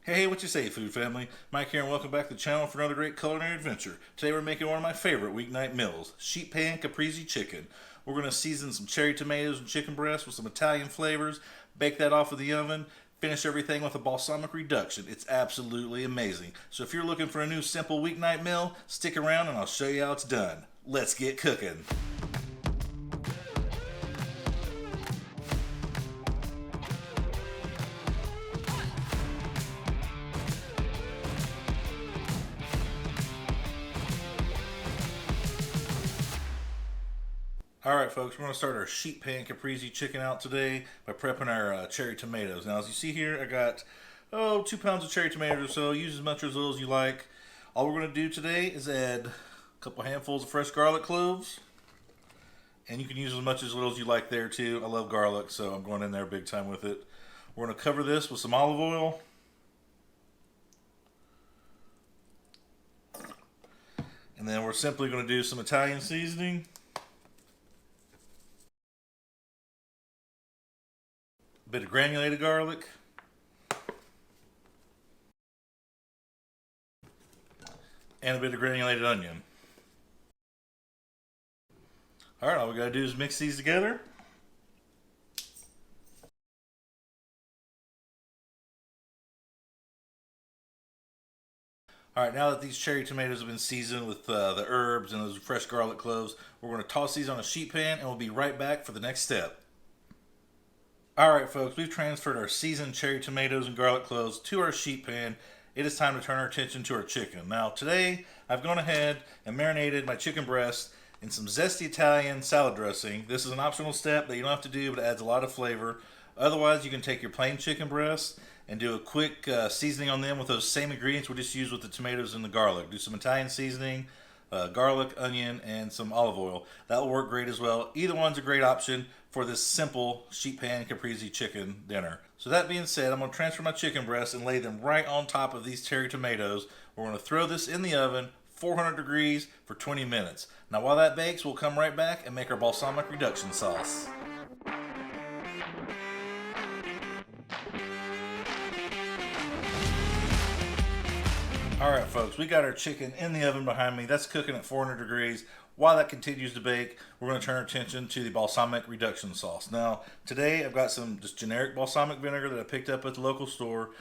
Hey, what you say, food family? Mike here, and welcome back to the channel for another great culinary adventure. Today we're making one of my favorite weeknight meals, Sheet Pan Caprese Chicken. We're going to season some cherry tomatoes and chicken breast with some Italian flavors, bake that off of the oven, finish everything with a balsamic reduction. It's absolutely amazing. So if you're looking for a new simple weeknight meal, stick around and I'll show you how it's done. Let's get cooking. Alright folks, we're going to start our Sheet Pan Caprese Chicken out today by prepping our cherry tomatoes. Now as you see here, I got 2 pounds of cherry tomatoes or so. Use as much or as little as you like. All we're going to do today is add a couple handfuls of fresh garlic cloves. And you can use as much as little as you like there too. I love garlic, so I'm going in there big time with it. We're going to cover this with some olive oil. And then we're simply going to do some Italian seasoning. A bit of granulated garlic, and a bit of granulated onion. Alright, all we gotta do is mix these together. Alright, now that these cherry tomatoes have been seasoned with the herbs and those fresh garlic cloves, we're going to toss these on a sheet pan and we'll be right back for the next step. Alright folks, we've transferred our seasoned cherry tomatoes and garlic cloves to our sheet pan. It is time to turn our attention to our chicken. Now today, I've gone ahead and marinated my chicken breast in some zesty Italian salad dressing. This is an optional step that you don't have to do, but it adds a lot of flavor. Otherwise, you can take your plain chicken breasts and do a quick seasoning on them with those same ingredients we just used with the tomatoes and the garlic. Do some Italian seasoning, garlic, onion, and some olive oil. That will work great as well. Either one's a great option for this simple Sheet Pan Caprese chicken dinner. So that being said, I'm going to transfer my chicken breasts and lay them right on top of these cherry tomatoes. We're going to throw this in the oven, 400 degrees for 20 minutes. Now while that bakes, we'll come right back and make our balsamic reduction sauce. Alright folks, we got our chicken in the oven behind me. That's cooking at 400 degrees. While that continues to bake, we're going to turn our attention to the balsamic reduction sauce. Now, today I've got some just generic balsamic vinegar that I picked up at the local store.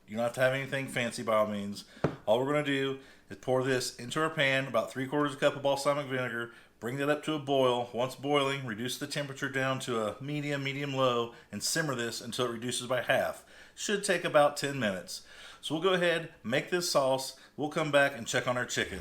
You don't have to have anything fancy by all means. All we're going to do is pour this into our pan, about 3/4 cup of balsamic vinegar, bring that up to a boil. Once boiling, reduce the temperature down to a medium-low, and simmer this until it reduces by half. Should take about 10 minutes. So we'll go ahead, make this sauce. We'll come back and check on our chicken.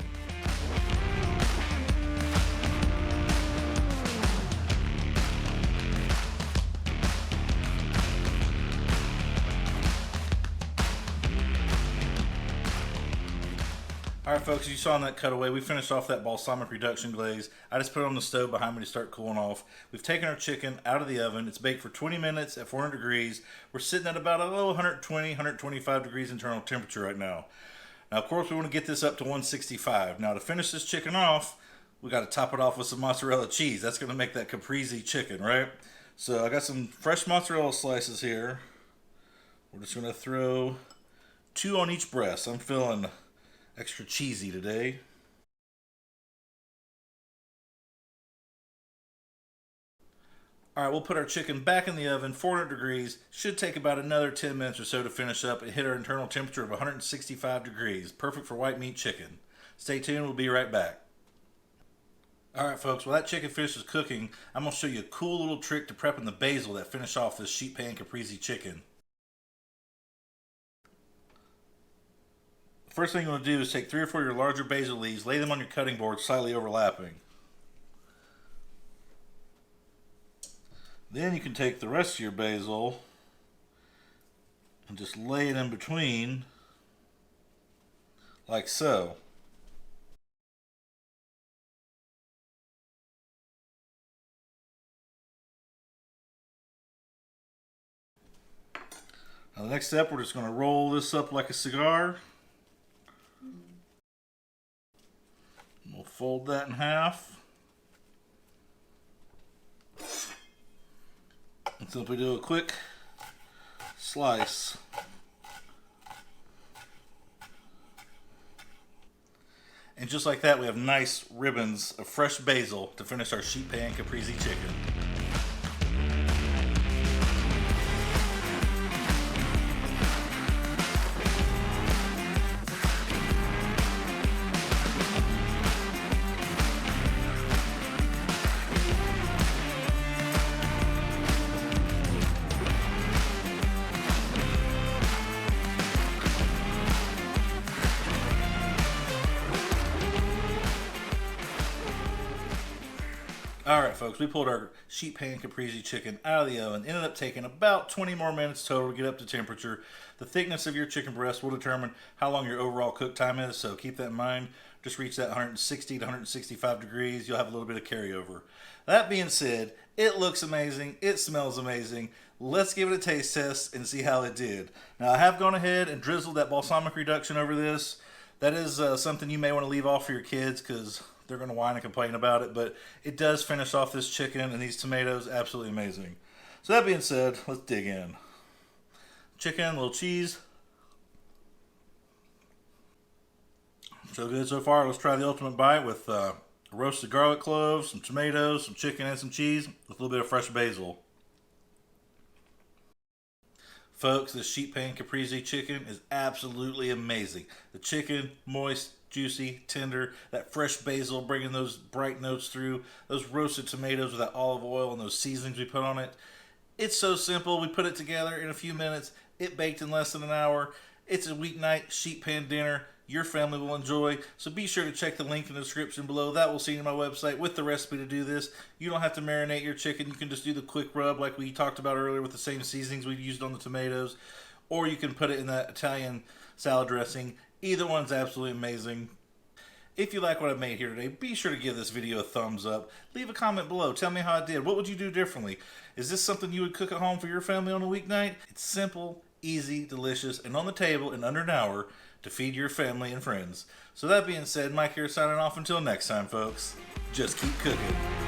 Alright folks, as you saw in that cutaway, we finished off that balsamic reduction glaze. I just put it on the stove behind me to start cooling off. We've taken our chicken out of the oven. It's baked for 20 minutes at 400 degrees. We're sitting at about 120, 125 degrees internal temperature right now. Now of course we want to get this up to 165. Now to finish this chicken off, we got to top it off with some mozzarella cheese. That's going to make that caprese chicken, right? So I got some fresh mozzarella slices here. We're just going to throw 2 on each breast. I'm feeling extra cheesy today. Alright, we'll put our chicken back in the oven, 400 degrees. Should take about another 10 minutes or so to finish up and hit our internal temperature of 165 degrees. Perfect for white meat chicken. Stay tuned, we'll be right back. Alright folks, while that chicken finishes cooking, I'm going to show you a cool little trick to prepping the basil that finish off this Sheet Pan Caprese chicken. First thing you want to do is take 3 or 4 of your larger basil leaves, lay them on your cutting board slightly overlapping. Then you can take the rest of your basil and just lay it in between like so. Now the next step, we're just going to roll this up like a cigar. We'll fold that in half. And simply do a quick slice. And just like that, we have nice ribbons of fresh basil to finish our sheet pan caprese chicken. Alright folks, we pulled our sheet pan caprese chicken out of the oven. Ended up taking about 20 more minutes total to get up to temperature. The thickness of your chicken breast will determine how long your overall cook time is, so keep that in mind. Just reach that 160 to 165 degrees, you'll have a little bit of carryover. That being said, it looks amazing, it smells amazing. Let's give it a taste test and see how it did. Now I have gone ahead and drizzled that balsamic reduction over this. That is something you may want to leave off for your kids because they're going to whine and complain about it, but it does finish off this chicken and these tomatoes absolutely amazing. So that being said, let's dig in. Chicken, a little cheese. So good so far. Let's try the ultimate bite with roasted garlic cloves, some tomatoes, some chicken, and some cheese with a little bit of fresh basil. Folks, this sheet pan caprese chicken is absolutely amazing. The chicken, moist, juicy, tender, that fresh basil bringing those bright notes through, those roasted tomatoes with that olive oil and those seasonings we put on it. It's so simple. We put it together in a few minutes. It baked in less than an hour. It's a weeknight sheet pan dinner your family will enjoy. So be sure to check the link in the description below. That will see you on my website with the recipe to do this. You don't have to marinate your chicken. You can just do the quick rub like we talked about earlier with the same seasonings we used on the tomatoes. Or you can put it in that Italian salad dressing. Either one's absolutely amazing. If you like what I made here today, be sure to give this video a thumbs up. Leave a comment below. Tell me how it did. What would you do differently? Is this something you would cook at home for your family on a weeknight? It's simple, easy, delicious, and on the table in under an hour to feed your family and friends. So that being said, Mike here signing off until next time, folks. Just keep cooking.